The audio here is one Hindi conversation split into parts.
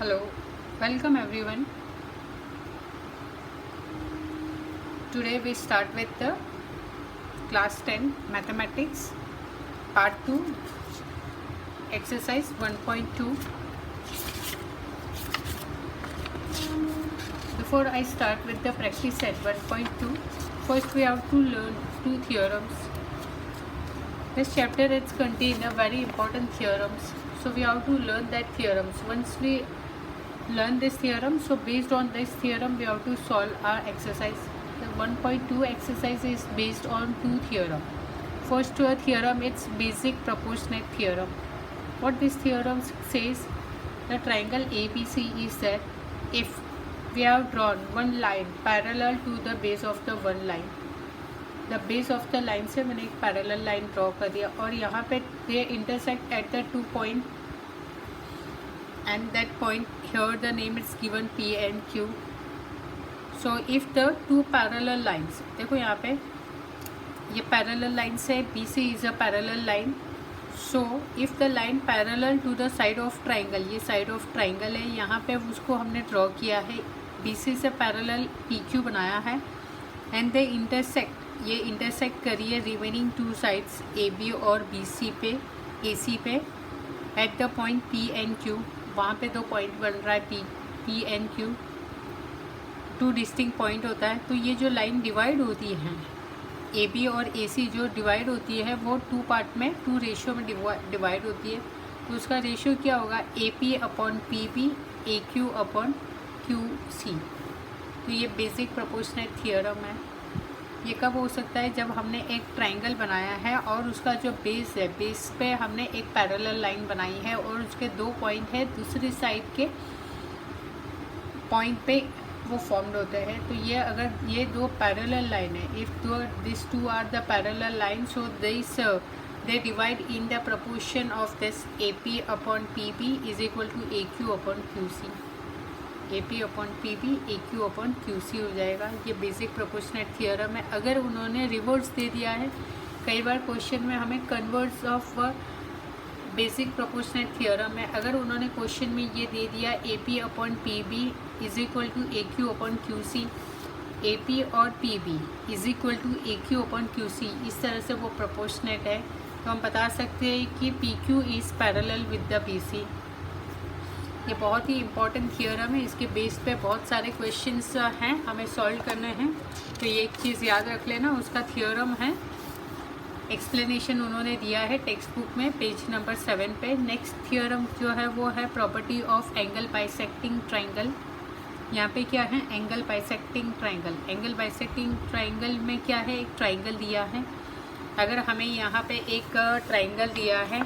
Hello, welcome everyone. Today we start with the class 10 mathematics part 2 exercise 1.2. Before I start with the practice set 1.2, first we have to learn two theorems. This chapter is contain a very important theorems, so we have to learn that theorems. Once we learn this theorem, so based on this theorem we have to solve our exercise. The 1.2 exercise is based on two theorem. First theorem, it's basic proportionate theorem. What this theorem says, the triangle ABC is that if we have drawn one line parallel to the base of the one line, the base of the line से मैंने एक parallel line draw कर दिया और यहाँ पे they intersect at the 2 point and that point here the name is given P and Q. So if the two parallel lines, देखो यहाँ पे ये parallel line से BC is a parallel line. So if the line parallel to the side of triangle, ये side of triangle है, यहाँ पे उसको हमने draw किया है, BC से parallel PQ बनाया है and they intersect, ये intersect करिए remaining two sides AB और BC पे AC पे at the point P and Q. वहाँ पे दो पॉइंट बन रहा है P and Q, two distinct point होता है. तो ये जो लाइन डिवाइड होती है AB और AC जो डिवाइड होती है वो टू पार्ट में, टू रेशियो में डिवाइड होती है. तो उसका रेशियो क्या होगा, AP upon PB, AQ upon QC. तो ये बेसिक प्रोपोर्शनेट थियरम है. ये कब हो सकता है, जब हमने एक ट्राइंगल बनाया है और उसका जो बेस है, बेस पे हमने एक पैरेलल लाइन बनाई है और उसके दो पॉइंट है दूसरी साइड के पॉइंट पे वो फॉर्म्ड होते हैं. तो ये अगर ये दो पैरेलल लाइन है, if this two are the parallel line, so they divide in the proportion of this AP upon PB is equal to AQ upon QC. AP upon PB AQ upon QC हो जाएगा. ये बेसिक प्रोपोर्शनेट थियरम है. अगर उन्होंने रिवर्स दे दिया है, कई बार क्वेश्चन में हमें converse of basic proportionate theorem है, अगर उन्होंने क्वेश्चन में ये दे दिया AP upon PB is equal to AQ upon QC, AP और PB is equal to AQ upon QC, इस तरह से वो प्रोपोर्शनेट है, तो हम बता सकते हैं कि PQ is parallel with the BC. ये बहुत ही इम्पॉर्टेंट थियरम है. इसके बेस पे बहुत सारे क्वेश्चंस हैं हमें सॉल्व करने हैं. तो ये एक चीज़ याद रख लेना, उसका थियरम है. एक्सप्लेनेशन उन्होंने दिया है टेक्स्ट बुक में पेज नंबर 7 पे. नेक्स्ट थियरम जो है वो है property of angle bisecting triangle. यहाँ पे क्या है, angle bisecting triangle. Angle bisecting triangle में क्या है, एक ट्राइंगल दिया है. अगर हमें यहाँ पे एक ट्राइंगल दिया है,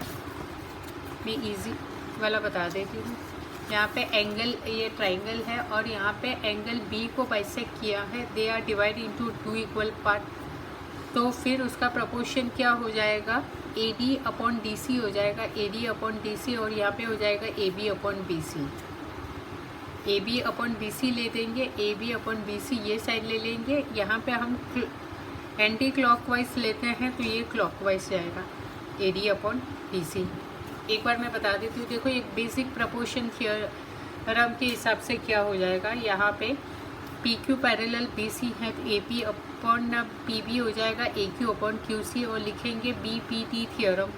मैं ईजी वाला बता देती हूँ. यहाँ पे एंगल, ये ट्राइंगल है और यहाँ पे एंगल B को बाइसेक्ट किया है. They are divide into two equal part. तो फिर उसका प्रोपोर्शन क्या हो जाएगा, AD अपॉन DC हो जाएगा, AD अपॉन DC, और यहाँ पे हो जाएगा AB upon BC. AB upon BC ले देंगे, AB अपॉन BC ये साइड ले लेंगे. यहाँ पे हम एंटी क्लॉकवाइज लेते हैं तो ये क्लॉकवाइज जाएगा, AD अपॉन BC. एक बार मैं बता देती हूँ. देखो एक बेसिक प्रपोर्शन थियरम के हिसाब से क्या हो जाएगा, यहाँ पे PQ पैरेलल BC है तो AP अपॉन PB हो जाएगा AQ अपॉन QC, और लिखेंगे BPT theorem,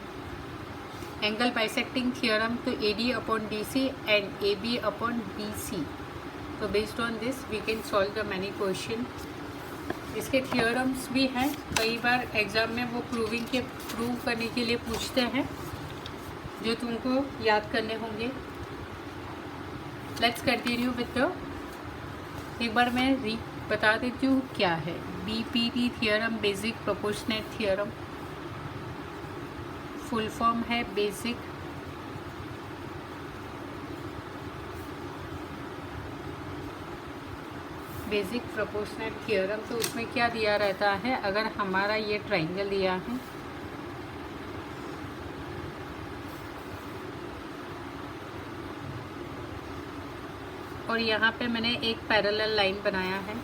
angle bisecting theorem. तो AD upon DC and AB upon BC. तो based on this we can solve the many question. इसके थियरम्स भी हैं, कई बार एग्ज़ाम में वो प्रूव करने के लिए पूछते हैं, जो तुमको याद करने होंगे. लेट्स कंटिन्यू विथ द, एक बार मैं बता देती हूँ क्या है BPT theorem, basic proportionate theorem. Full form है बेसिक प्रोपोर्शनेट थियरम. तो उसमें क्या दिया रहता है, अगर हमारा ये ट्राइंगल दिया है, और यहाँ पे मैंने एक पैरेलल लाइन बनाया है.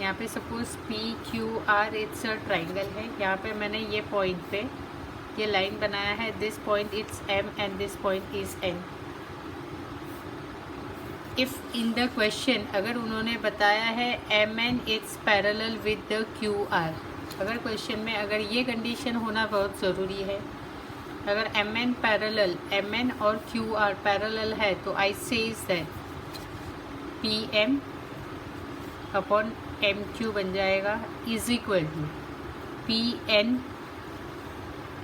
यहाँ पे suppose PQR it's a triangle है. यहाँ पे मैंने ये पॉइंट पे ये लाइन बनाया है. This point it's M and this point is N. If in the question अगर उन्होंने बताया है MN it's parallel with the QR, अगर क्वेश्चन में अगर ये कंडीशन होना बहुत ज़रूरी है, अगर MN और QR पैरेलल है तो I says that PM upon MQ बन जाएगा is equal to PN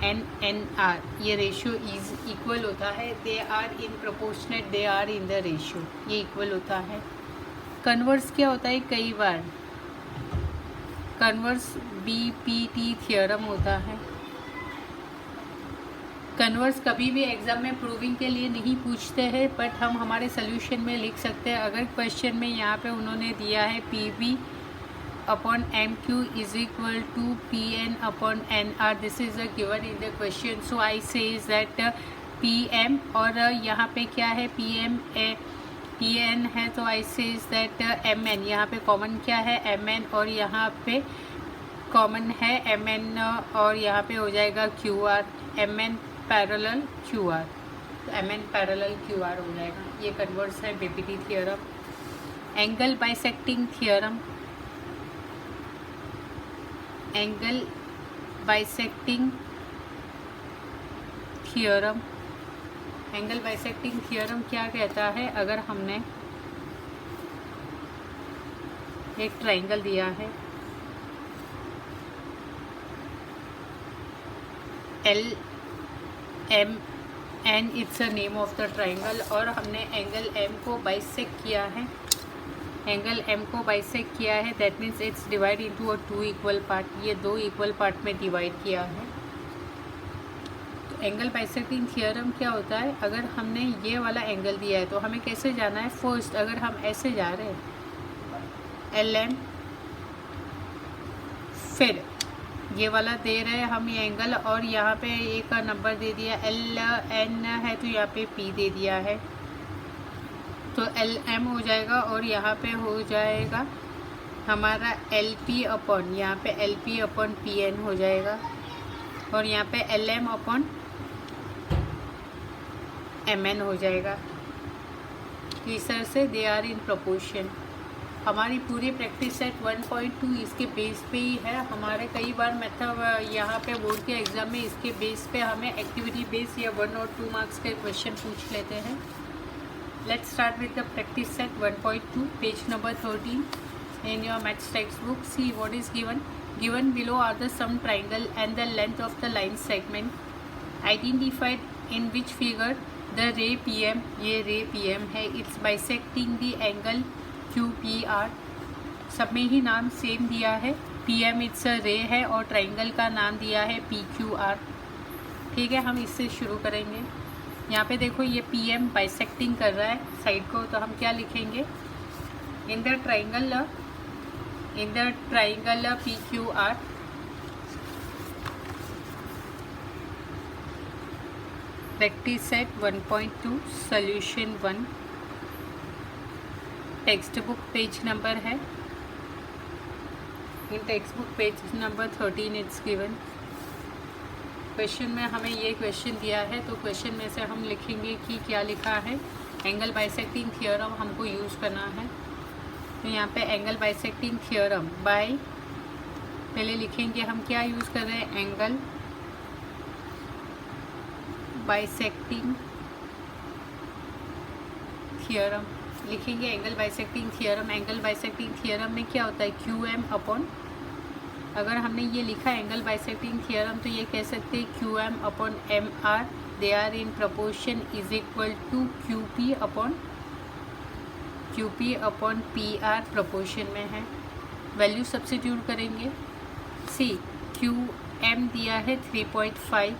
NR, ये रेशियो इज इक्वल होता है, they are in proportionate, they are in the ratio, ये इक्वल होता है। कन्वर्स क्या होता है, कई बार कन्वर्स BPT थियोरम होता है। कन्वर्स कभी भी एग्ज़ाम में प्रूविंग के लिए नहीं पूछते हैं, बट हम हमारे सोल्यूशन में लिख सकते हैं। अगर क्वेश्चन में यहाँ पे उन्होंने दिया है PB upon MQ is equal to PN upon NR, this is a given in the question, so I says that PM और यहाँ पे क्या है PN है, तो आई सेज दैट MN, यहाँ पे कॉमन क्या है MN और यहाँ पे कॉमन है MN और यहाँ पे हो जाएगा QR, MN पैरेलल QR, तो MN पैरेलल QR हो जाएगा। ये कन्वर्स है BPT theorem. Angle bisecting theorem, angle bisecting theorem, angle bisecting theorem क्या कहता है, अगर हमने एक ट्राइंगल दिया है LMN, it's a name of the triangle, और हमने एंगल M को बाइसेक्ट किया है, एंगल M को बाइसेक्ट किया है, that means it's divide into a 2 equal part, ये 2 इक्वल पार्ट में डिवाइड किया है। तो एंगल बाइसेक्टिंग थियोरम क्या होता है, अगर हमने ये वाला एंगल दिया है तो हमें कैसे जाना है, फर्स्ट अगर हम ऐसे जा रहे हैं LM, फिर ये वाला दे रहे हैं हम ये एंगल, और यहाँ पे एक नंबर दे दिया LN है, तो यहाँ पे P दे दिया है, तो LM हो जाएगा, और यहाँ पे हो जाएगा हमारा LP अपॉन, यहाँ पे LP अपॉन PN हो जाएगा, और यहाँ पे LM अपॉन MN हो जाएगा। इस तरह से दे आर इन प्रोपोर्शन। हमारी पूरी प्रैक्टिस सेट 1.2 इसके बेस पे ही है। हमारे कई बार मतलब यहाँ पे बोर्ड के एग्ज़ाम में इसके बेस पे हमें एक्टिविटी बेस या 1 और 2 मार्क्स के क्वेश्चन पूछ लेते हैं। Let's start with the practice set 1.2, page number 13 in your maths textbook. See what is given. Given below are the sum triangle and the length of the line segment. Identified in which figure the ray PM, ये ray PM है, it's bisecting the angle QPR. सब में ही नाम सेम दिया है, PM इट्स अ रे है और ट्राइंगल का नाम दिया है PQR। ठीक है, हम इससे शुरू करेंगे। यहाँ पे देखो ये PM बाइसेक्टिंग कर रहा है साइड को, तो हम क्या लिखेंगे, in the triangle PQR practice set 1.2 solution 1, textbook page number है, in textbook page number 13 it's given. Question में हमें ये क्वेश्चन दिया है, तो क्वेश्चन में से हम लिखेंगे कि क्या लिखा है, एंगल बाइसेक्टिंग थियोरम हमको यूज़ करना है। तो यहाँ पे एंगल बाइसेक्टिंग थियोरम बाय, पहले लिखेंगे हम क्या यूज़ कर रहे हैं, एंगल बाइसेक्टिंग थियोरम लिखेंगे। Angle bisecting theorem, angle bisecting theorem में क्या होता है, QM अपॉन, अगर हमने ये लिखा एंगल बाइसेक्टिंग थियोरम तो ये कह सकते हैं QM upon MR, they are in proportion, is equal to QP upon PR proportion में है। वैल्यू सब्स्टिट्यूट करेंगे। सी QM दिया है 3.5,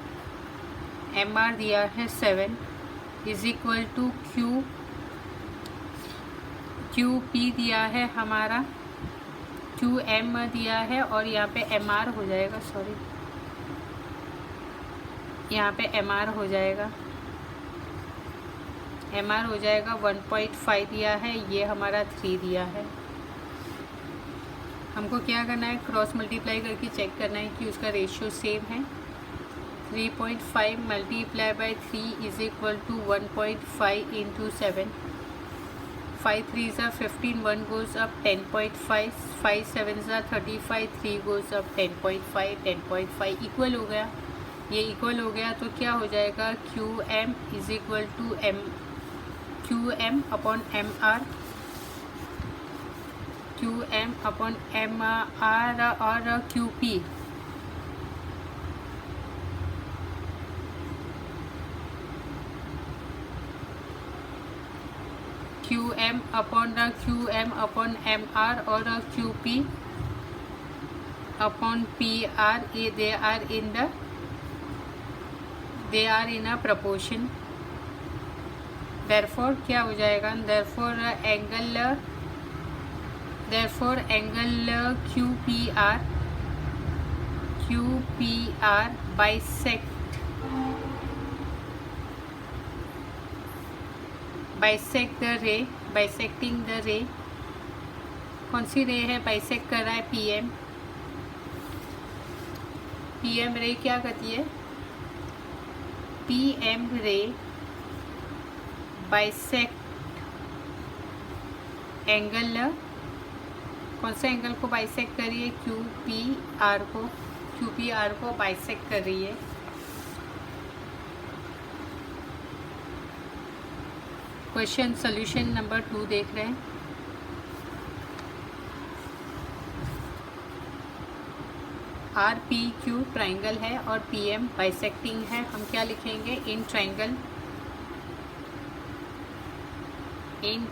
MR दिया है 7, इज इक्वल टू QP दिया है हमारा, QM दिया है, और यहाँ पे MR हो जाएगा, सॉरी यहाँ पे MR हो जाएगा, MR हो जाएगा 1.5 दिया है, ये हमारा 3 दिया है। हमको क्या करना है, क्रॉस मल्टीप्लाई करके चेक करना है कि उसका रेशियो सेम है। 3.5 multiply by 3 is equal to 1.5 into 7, 5 3s are 15, 1 goes up 10.5, 5 7s are 35, 3 goes up 10.5, 10.5 equal हो गया। ये इक्वल हो गया तो क्या हो जाएगा, Q M is equal to M, Q M upon M R, Q M upon M R और Q P Q M upon M R और Q P upon P R, ये they are in a proportion. Therefore क्या हो जाएगा, therefore angle Q P R bisecting the ray, कौन सी रे है बाइसेक्ट कर रहा है, पीएम रे क्या करती है, पीएम रे बाइसेक्ट एंगल, कौन सा एंगल को बाइसेक्ट कर रही है, क्यू पी आर को बाइसेक्ट कर रही है। क्वेश्चन सॉल्यूशन नंबर 2 देख रहे हैं। आर पी क्यू ट्राइंगल है और पी एम बाइसेक्टिंग है। हम क्या लिखेंगे, in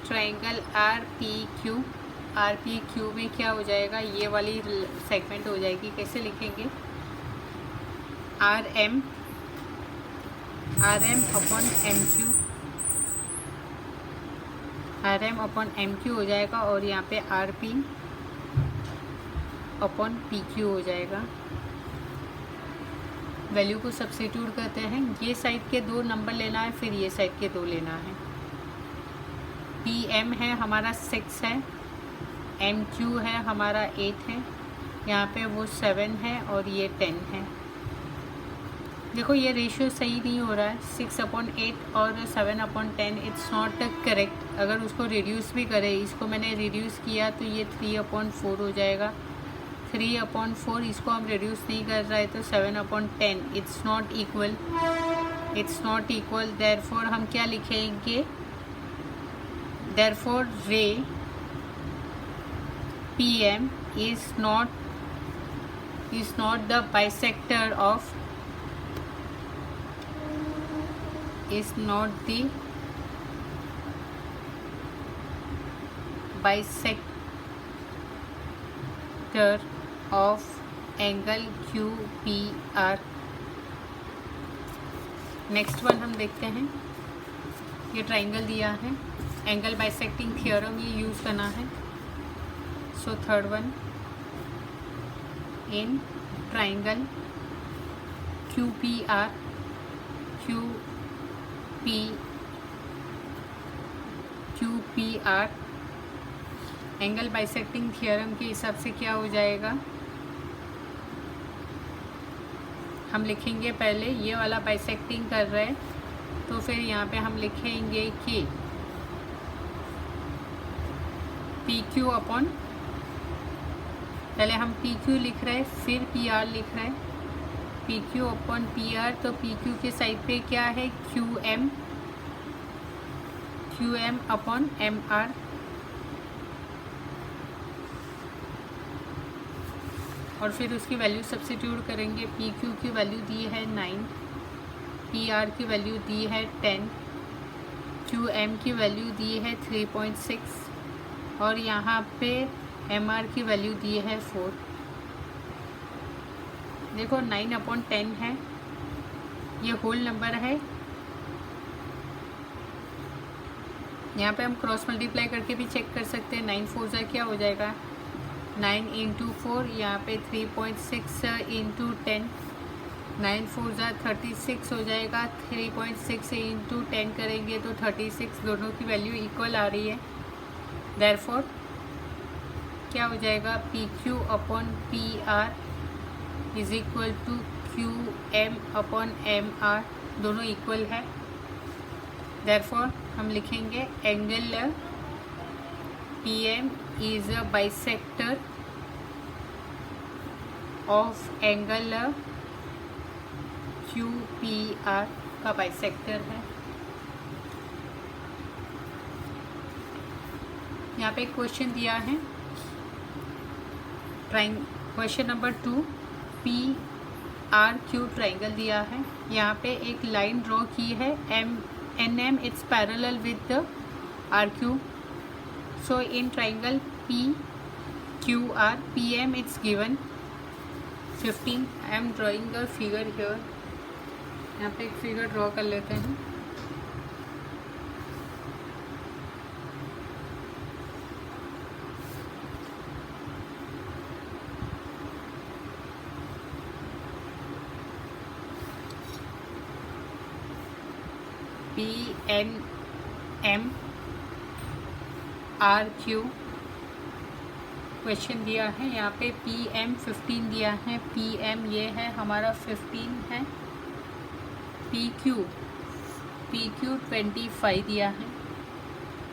triangle R P Q में क्या हो जाएगा, ये वाली सेगमेंट हो जाएगी। कैसे लिखेंगे, R M upon M Q हो जाएगा और यहाँ पे R P upon P Q हो जाएगा। वैल्यू को सब्स्टिट्यूट करते हैं, ये साइड के 2 नंबर लेना है, फिर ये साइड के 2 लेना है। पी एम है हमारा 6 है, एम क्यू है हमारा 8 है, यहाँ पे वो 7 है और ये 10 है। देखो ये रेशियो सही नहीं हो रहा है, 6/8 और 7/10 इट्स नॉट करेक्ट। अगर उसको रिड्यूस भी करें, इसको मैंने रिड्यूस किया तो ये 3/4 हो जाएगा। 3/4 इसको हम रिड्यूस नहीं कर रहे तो 7/10 इट्स नॉट इक्वल। देयरफॉर हम क्या लिखेंगे, देयरफॉर रे PM is not the bisector of angle QPR। Next one हम देखते हैं, ये ट्राइंगल दिया है, एंगल बाइसेक्टिंग थियोरम ये यूज़ करना है। So third one, in triangle QPR angle bisecting theorem के हिसाब से क्या हो जाएगा, हम लिखेंगे पहले ये वाला बाइसेक्टिंग कर रहे हैं तो फिर यहाँ पे हम लिखेंगे कि PQ अपॉन, पहले हम PQ लिख रहे हैं फिर PR लिख रहे हैं, PQ अपॉन PR। तो PQ के साइड पे क्या है, QM अपॉन MR, और फिर उसकी वैल्यू सब्स्टिट्यूट करेंगे। PQ की वैल्यू दी है 9, PR की वैल्यू दी है 10, QM की वैल्यू दी है 3.6 और यहाँ पे MR की वैल्यू दी है 4। देखो 9/10 है, ये होल नंबर है। यहाँ पे हम क्रॉस मल्टीप्लाई करके भी चेक कर सकते हैं। 9 4 क्या हो जाएगा, 9 × 4, यहाँ पे 3.6 × 10, 9 4 36 हो जाएगा। 3.6 × 10 करेंगे तो 36, दोनों की वैल्यू इक्वल आ रही है। देयरफॉर क्या हो जाएगा, PQ upon PR is equal to QM upon MR, दोनों इक्वल है। देयरफॉर हम लिखेंगे angle PM is a bisector of angle QPR का बाइसेक्टर है। यहाँ पे एक क्वेश्चन दिया है, क्वेश्चन नंबर 2, PRQ ट्राइंगल दिया है। यहाँ पे एक लाइन ड्रॉ की है, NM it's parallel with the RQ। So in triangle PQR, PM it's given 15। I am drawing a figure here. यहाँ पे एक फिगर ड्रॉ कर लेते हैं। PNM RQ क्वेश्चन दिया है। यहाँ पे PM 15 दिया है, PM ये है हमारा 15 है, PQ 25 दिया है,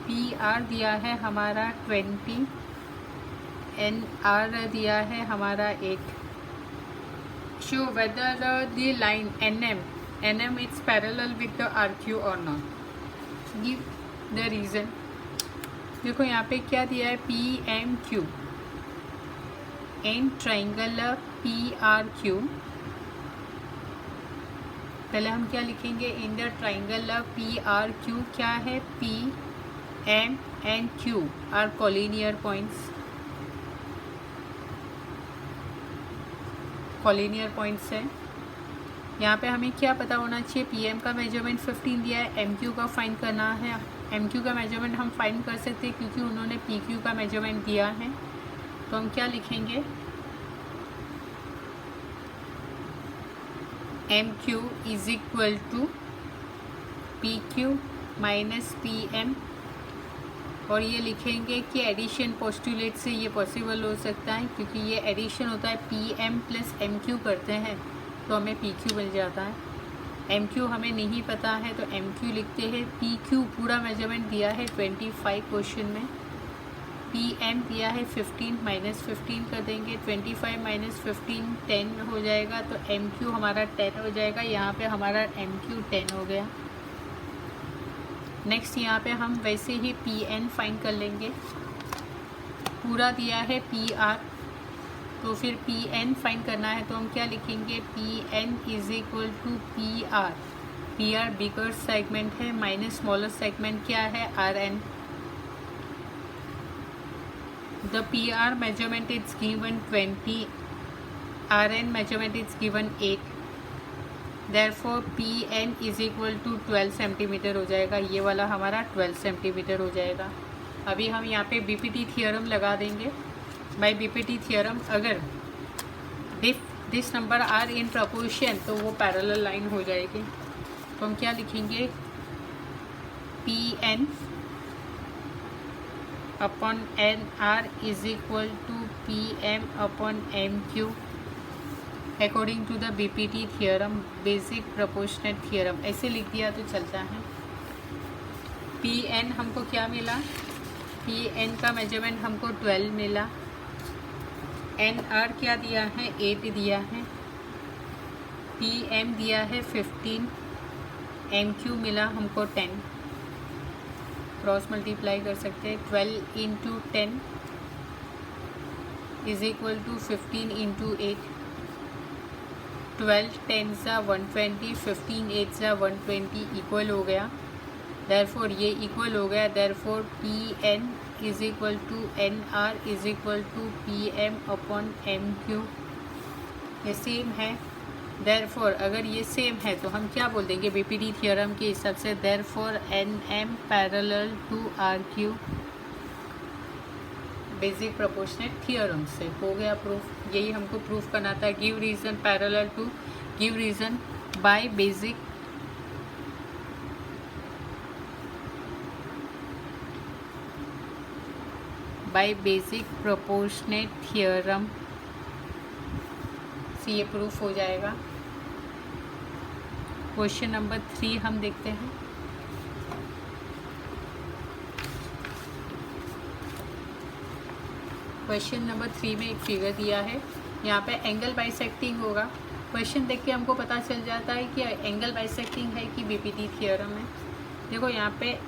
PR दिया है हमारा 20, NR दिया है हमारा 8। Show whether the line NM it's parallel with the RQ और नॉट। Give the reason. देखो यहाँ पे क्या दिया है, PMQ इन ट्राइंगल PRQ। पहले हम क्या लिखेंगे, इन द ट्राइंगल PRQ क्या है, PM and Q are collinear points. Collinear points है। यहाँ पे हमें क्या पता होना चाहिए, PM का मेजरमेंट 15 दिया है, MQ का फाइंड करना है। MQ का मेजरमेंट हम फाइंड कर सकते हैं क्योंकि उन्होंने PQ का मेजरमेंट दिया है। तो हम क्या लिखेंगे, MQ is equal to PQ minus PM। और ये लिखेंगे कि एडिशन पोस्टुलेट से ये पॉसिबल हो सकता है क्योंकि ये एडिशन होता है, PM प्लस MQ करते हैं तो हमें PQ मिल जाता है। MQ हमें नहीं पता है तो MQ लिखते हैं। PQ पूरा मेजरमेंट दिया है 25 क्वेश्चन में, PM दिया है 15 माइनस 15 कर देंगे, 25 माइनस 15 10 हो जाएगा, तो MQ हमारा 10 हो जाएगा। यहाँ पे हमारा MQ 10 हो गया। नेक्स्ट यहाँ पे हम वैसे ही PN फाइंड कर लेंगे। पूरा दिया है PR, तो फिर PN फाइंड करना है तो हम क्या लिखेंगे, PN is equal to PR bigger segment है माइनस स्मॉलर सेगमेंट क्या है, RN। The PR measurement is given 20, RN measurement is given 8। Therefore PN is equal to 12 centimetre हो जाएगा। ये वाला हमारा 12 सेंटीमीटर हो जाएगा। अभी हम यहाँ पे BPT थियरम लगा देंगे। बाय BPT थियरम अगर this number are in proportion तो वो पैरेलल लाइन हो जाएगी। तो हम क्या लिखेंगे, PN upon NR is equal to PM upon MQ according to the BPT theorem, basic proportionate theorem. ऐसे लिख दिया तो चलता है। PN हमको क्या मिला, PN का मेजरमेंट हमको 12 मिला, NR क्या दिया है, 8 दिया है, PM दिया है 15, MQ मिला हमको 10। क्रॉस मल्टीप्लाई कर सकते हैं, 12 into 10 is equal to 15 into 8। 12 10 सा 120, 15 8 सा 120 इक्वल हो गया। देयरफॉर ये इक्वल हो गया। Therefore PN is equal to NR is equal to PM upon MQ। ये सेम है। देयरफॉर अगर ये सेम है तो हम क्या बोल देंगे BPT थियरम के हिसाब से, therefore NM parallel to RQ। Basic proportionate theorem से हो गया प्रूफ। यही हमको प्रूफ करना था। Give reason parallel to, give reason by basic proportionate theorem से ये प्रूफ हो जाएगा। क्वेश्चन नंबर 3 हम देखते हैं। क्वेश्चन नंबर 3 में एक फिगर दिया है, यहाँ पे एंगल बाइसेक्टिंग होगा। क्वेश्चन देख के हमको पता चल जाता है कि एंगल बाइसेक्टिंग है कि बीपीटी थ्योरम है। देखो यहाँ पे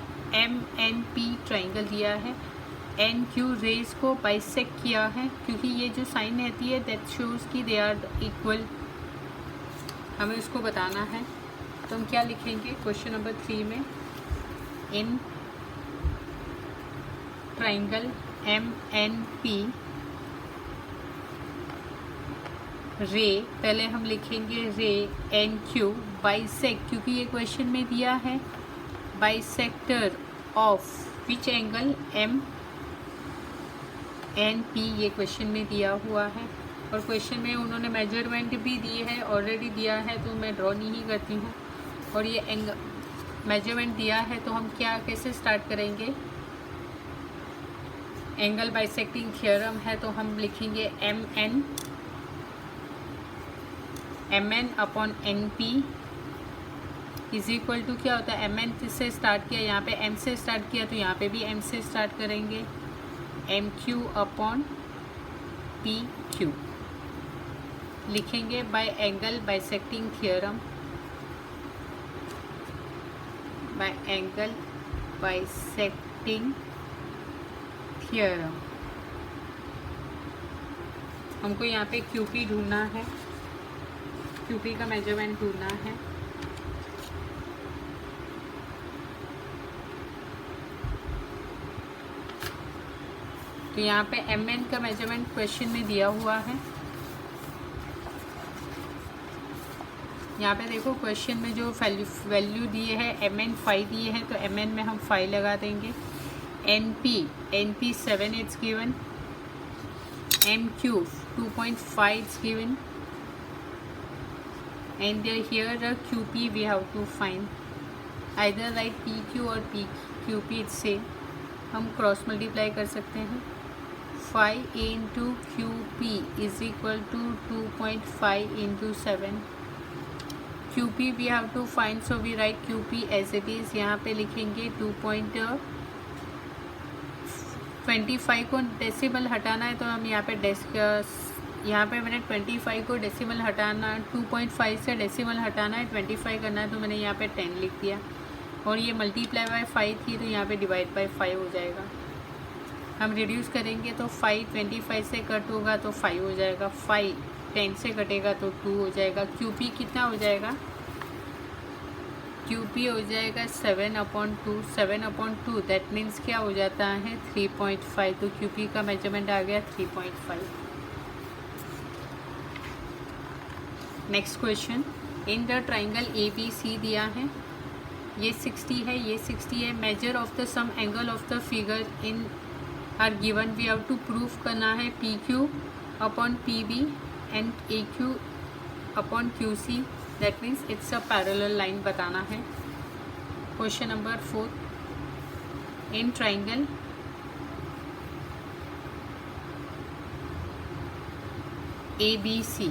MNP ट्राइंगल दिया है, NQ रेज को बाइसेक्ट किया है, क्योंकि ये जो साइन रहती है दैट शोज कि दे आर इक्वल, हमें उसको बताना है। तो हम क्या लिखेंगे क्वेश्चन नंबर 3 में, इन ट्राइंगल MNP रे, पहले हम लिखेंगे रे NQ बाइसेक्ट, क्योंकि ये क्वेश्चन में दिया है bisector of which angle MNP, ये क्वेश्चन में दिया हुआ है। और क्वेश्चन में उन्होंने मेजरमेंट भी दी है, ऑलरेडी दिया है, तो मैं ड्रॉ नहीं करती हूँ। और ये एंगल मेजरमेंट दिया है, तो हम क्या कैसे स्टार्ट करेंगे, एंगल बाइसेक्टिंग थ्योरम है, तो हम लिखेंगे MN upon NP is equal to, क्या होता है MN से स्टार्ट किया, यहाँ पे M से स्टार्ट किया, तो यहाँ पे भी M से स्टार्ट करेंगे, MQ अपॉन PQ लिखेंगे by angle bisecting theorem, bye angle bisecting theorem. हमको यहाँ पे QP ढूंढना है, QP का मेजरमेंट ढूंढना है। तो यहाँ पे MN का मेजरमेंट क्वेश्चन में दिया हुआ है। यहाँ पे देखो क्वेश्चन में जो वैल्यू दिए है MN 5 दिए हैं, तो MN में हम 5 लगा देंगे। NP 7 it's given, MQ 2.5 it's given, and here the QP we have to find, either write PQ और QP it's same, हम क्रॉस मल्टीप्लाई कर सकते हैं। 5 into QP is equal to 2.5 into 7, QP we have to find, so we write QP as it is। यहाँ पे लिखेंगे 2.25 को डेसिमल हटाना है, तो हम यहाँ पे यहाँ पे मैंने 25 को डेसिमल हटाना, 2.5 से डेसिमल हटाना है, 25 करना है, तो मैंने यहाँ पे 10 लिख दिया। और ये मल्टीप्लाई बाय 5 थी, तो यहाँ पे डिवाइड बाय 5 हो जाएगा। हम रिड्यूस करेंगे तो 5 25 से कट होगा तो 5 हो जाएगा, 5 10 से कटेगा तो 2 हो जाएगा। QP कितना हो जाएगा, QP हो जाएगा 7/2, 7/2 दैट मीन्स क्या हो जाता है 3.5, तो QP का मेजरमेंट आ गया 3.5। Next question, in the triangle ABC दिया है, ये 60 है, ये 60 है, measure of the some angle of the figure in are given, we have to proof करना है PQ upon PB and AQ upon QC, that means it's a parallel line बताना है। Question number 4, in triangle ABC,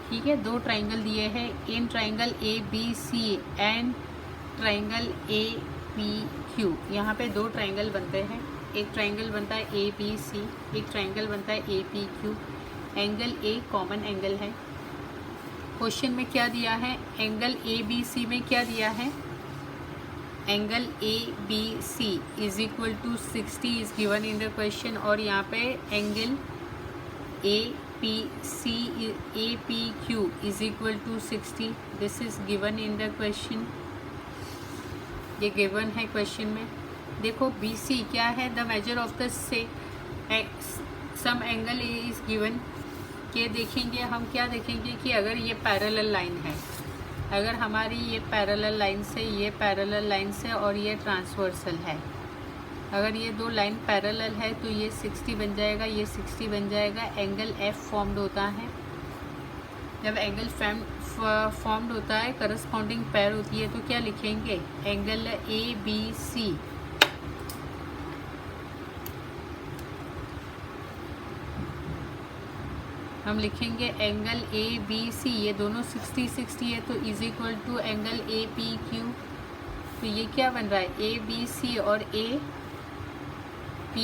ठीक है, दो ट्राइंगल दिए हैं, in triangle ABC and triangle APQ, यहाँ पे दो ट्राइंगल बनते हैं, एक ट्राइंगल बनता है ABC, एक ट्राइंगल बनता है APQ, angle A common angle है। क्वेश्चन में क्या दिया है, एंगल ABC में क्या दिया है, angle ABC is equal to 60 is given in the question, और यहाँ पे angle APQ is equal to 60, this is given in the question, ये गिवन है क्वेश्चन में। देखो BC क्या है, the measure of the some angle A is given, के देखेंगे हम क्या देखेंगे कि अगर ये पैरेलल लाइन है, अगर हमारी ये पैरेलल लाइन से ये पैरेलल लाइन से और ये ट्रांसवर्सल है, अगर ये दो लाइन पैरेलल है तो ये 60 बन जाएगा, ये 60 बन जाएगा, एंगल F फॉर्म्ड होता है। जब एंगल फॉर्म्ड होता है, करस्पॉन्डिंग पैर होती है, तो क्या लिखेंगे, एंगल ABC हम लिखेंगे एंगल ABC, ये दोनों 60 है, तो is equal to angle APQ, तो ये क्या बन रहा है ABC और AP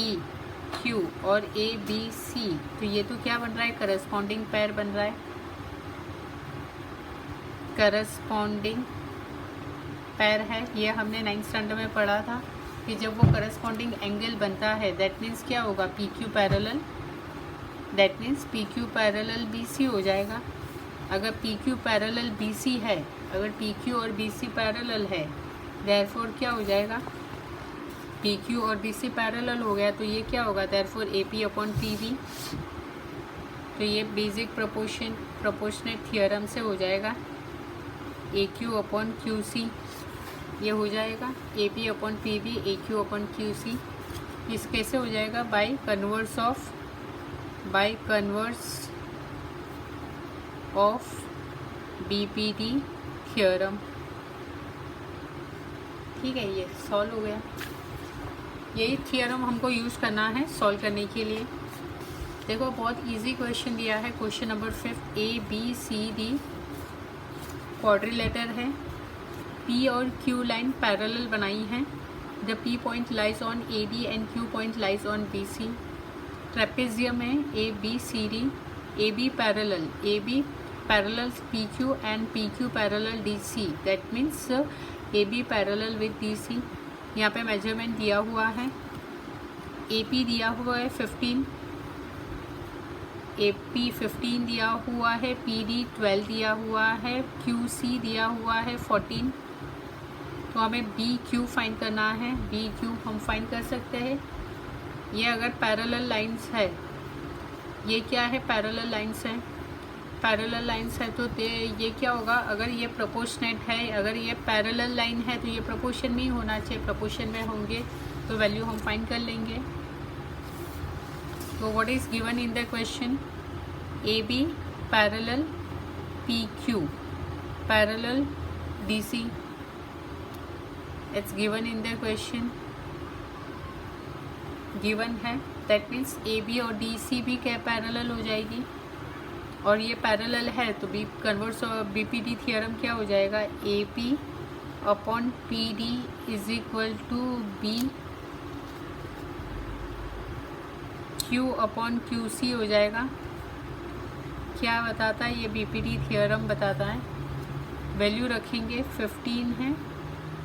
क्यू और ए बी सी, तो ये तो क्या बन रहा है, करस्पॉन्डिंग पेयर बन रहा है। करस्पॉन्डिंग पेयर है, ये हमने 9th स्टैंडर्ड में पढ़ा था कि जब वो करस्पॉन्डिंग एंगल बनता है दैट मीन्स क्या होगा, P Q parallel, that means P Q parallel B C हो जाएगा। अगर P Q parallel B C है, अगर पी क्यू और बी सी पैरेलल है, देयरफॉर क्या हो जाएगा, पी क्यू और बी सी पैरेलल हो गया, तो ये क्या होगा, therefore A P upon P B. तो ये बेसिक प्रोपोर्शनेट थियरम से हो जाएगा, A Q upon Q C ये हो जाएगा, A P upon P B A Q upon Q C. इस कैसे हो जाएगा, by converse of B P D theorem. ठीक है, ये सॉल्व हो गया। यही थियरम हमको यूज़ करना है सॉल्व करने के लिए। देखो बहुत इजी क्वेश्चन दिया है, question number 5, A B C D quadrilateral है, पी और क्यू लाइन पैरेलल बनाई है, the P point lies on A D and Q point lies on B C. Trapezium है A B C D, A B parallel P Q and P Q parallel D C, that means A B parallel with D C. यहाँ पे मेजरमेंट दिया हुआ है, ए पी दिया हुआ है 15, ए पी 15 दिया हुआ है, पी डी 12 दिया हुआ है, क्यू सी दिया हुआ है 14। तो हमें बी क्यू फाइंड करना है, बी क्यू हम फाइंड कर सकते हैं। ये अगर पैरेलल लाइंस है, ये क्या है, पैरेलल लाइंस है, पैरेलल लाइंस है तो ये क्या होगा, अगर ये प्रोपोर्शनेट है, अगर ये पैरेलल लाइन है तो ये प्रोपोर्शन में ही होना चाहिए, प्रोपोर्शन में होंगे तो वैल्यू हम फाइंड कर लेंगे। तो what is given in the question, A B parallel P Q parallel D C, it's given in the question, given है, दैट मीन्स ए बी और डी सी भी क्या पैरेलल हो जाएगी, और ये पैरेलल है तो B converse B P D theorem क्या हो जाएगा, A P upon P D is equal to B Q upon Q C हो जाएगा। क्या बताता है ये, बी पी डी थियरम बताता है। वैल्यू रखेंगे 15 है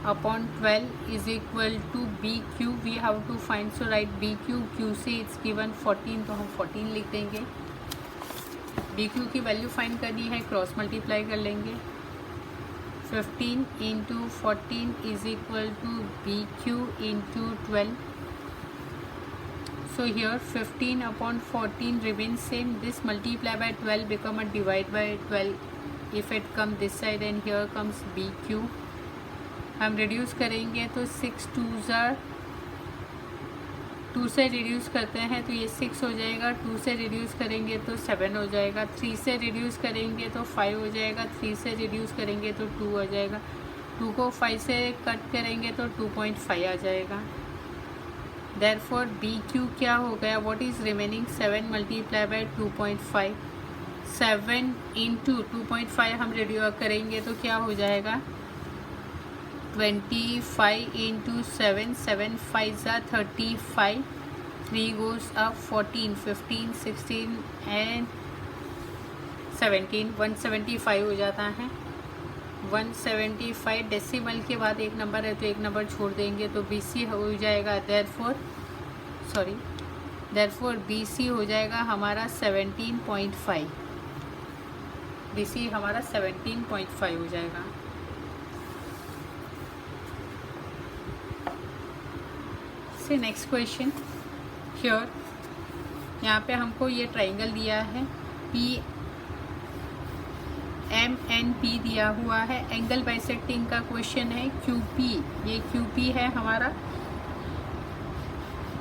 upon 12 is equal to B Q, we have to find, so write B Q, Q से इट्स गिवन 14, तो हम 14 लिख देंगे। बी क्यू की वैल्यू फाइंड करनी है, क्रॉस मल्टीप्लाई कर लेंगे, 15 into 14 is equal to B Q into 12। So here 15 upon 14 remains same, this multiply by 12 become a divide by 12 if it come this side, and here comes BQ। हम रिड्यूस करेंगे तो 6 2s are 2 से रिड्यूस करते हैं तो ये 6 हो जाएगा, 2 से रिड्यूस करेंगे तो 7 हो जाएगा, 3 से रिड्यूस करेंगे तो 5 हो जाएगा, 3 से रिड्यूस करेंगे तो 2 हो जाएगा, 2 को 5 से कट करेंगे तो 2.5 आ जाएगा। Therefore BQ क्या हो गया, what is remaining, 7 multiplied by 2.5, 7 into 2.5 हम रिड्यूस करेंगे तो क्या हो जाएगा, 25 into 7, 7 5s are 35, 3 goes up 14, 15, 16 and 17, 175 हो जाता है। 175 डेसिमल के बाद एक नंबर है तो एक नंबर छोड़ देंगे तो BC हो जाएगा, देयरफॉर BC हो जाएगा हमारा 17.5, BC हमारा 17.5 हो जाएगा। से नेक्स्ट क्वेश्चन, हियर यहाँ पे हमको ये ट्राइंगल दिया है, पी एम एन पी दिया हुआ है, एंगल बाइसेक्टिंग का क्वेश्चन है, QP, ये QP है हमारा,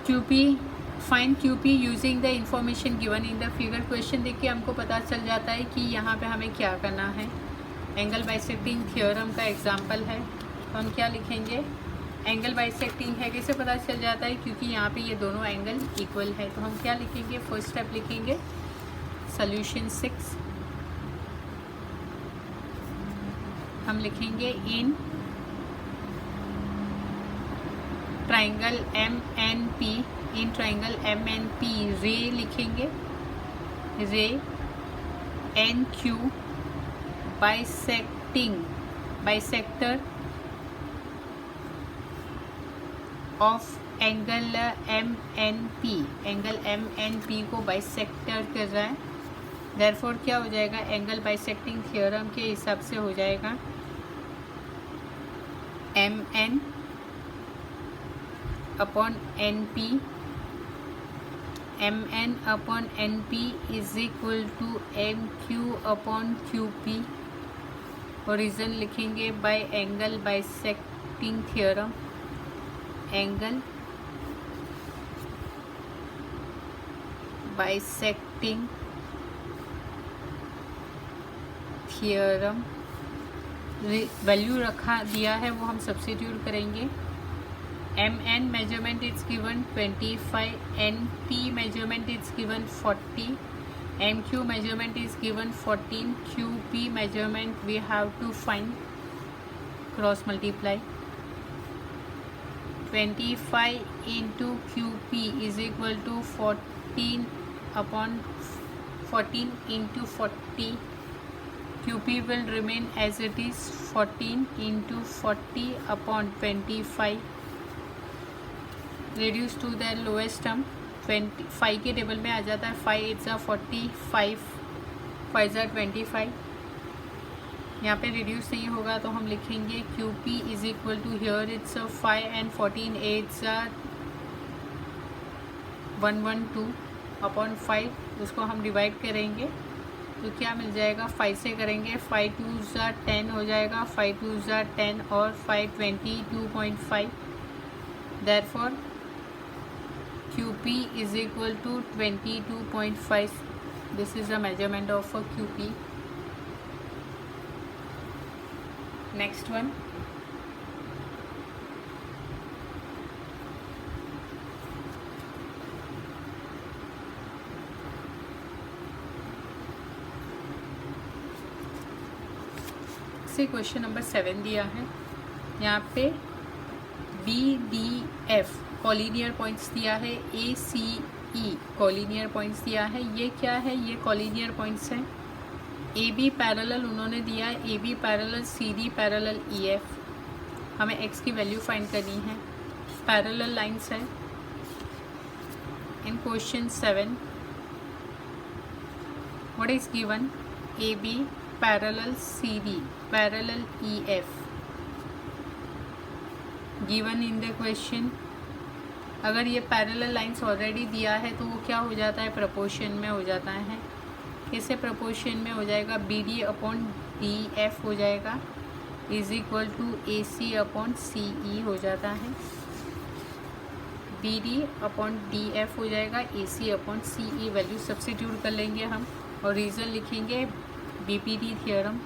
QP find QP using the information given in the figure. Question देख के हमको पता चल जाता है कि यहाँ पे हमें क्या करना है। एंगल बाइसेक्टिंग थियोरम का एग्जांपल है, तो हम क्या लिखेंगे, एंगल बाइसेक्टिंग है, कैसे पता चल जाता है, क्योंकि यहाँ पे ये दोनों एंगल इक्वल है। तो हम क्या लिखेंगे, फर्स्ट स्टेप लिखेंगे सोल्यूशन 6, हम लिखेंगे in triangle MNP in triangle MNP, रे लिखेंगे, रे NQ bisector of angle MNP, angle MNP को बाइसेक्टर कर रहा है। देयरफॉर क्या हो जाएगा, एंगल बाइसेक्टिंग थ्योरम के हिसाब से हो जाएगा MN upon NP, MN upon NP is equal to MQ upon QP, और रीज़न लिखेंगे by angle bisecting theorem, angle bisecting theorem. Value रखा दिया है वो हम सब्स्टिट्यूट करेंगे। MN measurement is given 25, NP measurement is given 40, MQ measurement is given 14, QP measurement we have to find, cross multiply, 25 into QP is equal to 14 upon 14 into 40, QP will remain as it is 14 into 40 upon 25, reduce to the lowest term, 25 के टेबल में आ जाता है, 5 8 ज़ा 40, 5 5 ज़ा 25, यहाँ पे रिड्यूस नहीं होगा तो हम लिखेंगे QP is equal to, here it's 5 and 14 8 ज़ा 112 अपॉन 5, उसको हम डिवाइड करेंगे तो क्या मिल जाएगा, 5 से करेंगे 5 2 ज़ा 10 हो जाएगा, 5 2 ज़ा 10 और 5 22.5, therefore QP is equal to 22.5. This is the measurement of a QP. Next one. से क्वेश्चन नंबर 7 दिया है, यहाँ पे BDF कॉलिनियर पॉइंट्स दिया है, ACE कॉलिनियर पॉइंट्स दिया है। ये क्या है, ये कॉलिनियर पॉइंट्स हैं। AB पैरेलल उन्होंने दिया है, AB parallel CD parallel EF, हमें X की वैल्यू फाइंड करनी है। पैरेलल लाइंस है। In question 7 what is given, AB parallel CD parallel EF given in the question. अगर ये पैरेलल लाइंस ऑलरेडी दिया है तो वो क्या हो जाता है, प्रोपोर्शन में हो जाता है। कैसे प्रोपोर्शन में हो जाएगा, BD अपॉन DF हो जाएगा is equal to AC upon CE हो जाता है। BD अपॉन DF हो जाएगा AC upon CE, value substitute कर लेंगे हम और रीज़न लिखेंगे BPD थ्योरम।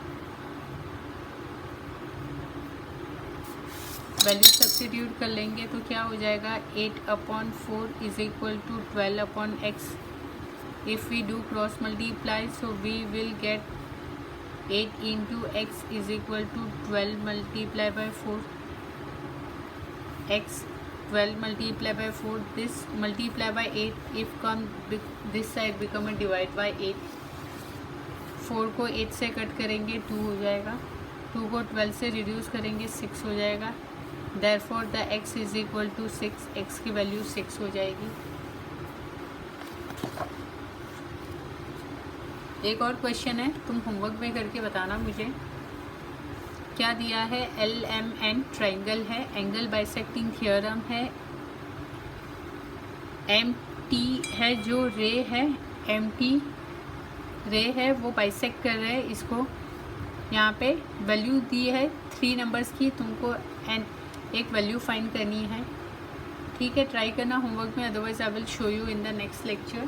वैल्यू सब्स्टिट्यूट कर लेंगे तो क्या हो जाएगा, 8 upon 4 is equal to 12 upon x। If we do cross multiply so we will get 8 into X is equal to 12 multiply by 4, x 12 multiply by 4, this multiply by 8, if come this side become a divide by 8, 4 को 8 से कट करेंगे 2 हो जाएगा, 2 को 12 से रिड्यूस करेंगे 6 हो जाएगा, therefore the x is equal to 6, x की वैल्यू 6 हो जाएगी। एक और क्वेश्चन है, तुम होमवर्क में करके बताना मुझे। क्या दिया है, LMN ट्राइंगल है, एंगल बाइसेक्टिंग थ्योरम है, MT है जो रे है, MT रे है वो बाइसेक्ट कर रहे हैं इसको। यहाँ पे वैल्यू दी है 3 नंबर्स की, तुमको एक वैल्यू फाइंड करनी है। ठीक है, ट्राई करना होमवर्क में, otherwise I will show you in the next lecture.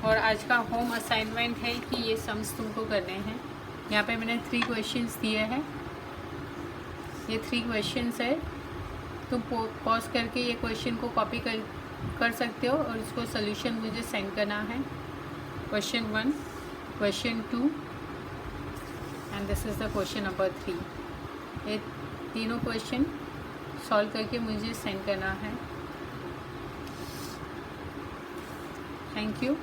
और आज का होम असाइनमेंट है कि ये सम्स तुमको करने हैं। यहाँ पे मैंने 3 क्वेश्चंस दिए हैं, ये 3 क्वेश्चंस है, तुम पॉज करके ये क्वेश्चन को कॉपी कर सकते हो और इसको सोल्यूशन मुझे सेंड करना है। Question 1, question 2 and this is the question number 3। ये तीनों क्वेश्चन सॉल्व करके मुझे सेंड करना है। Thank you.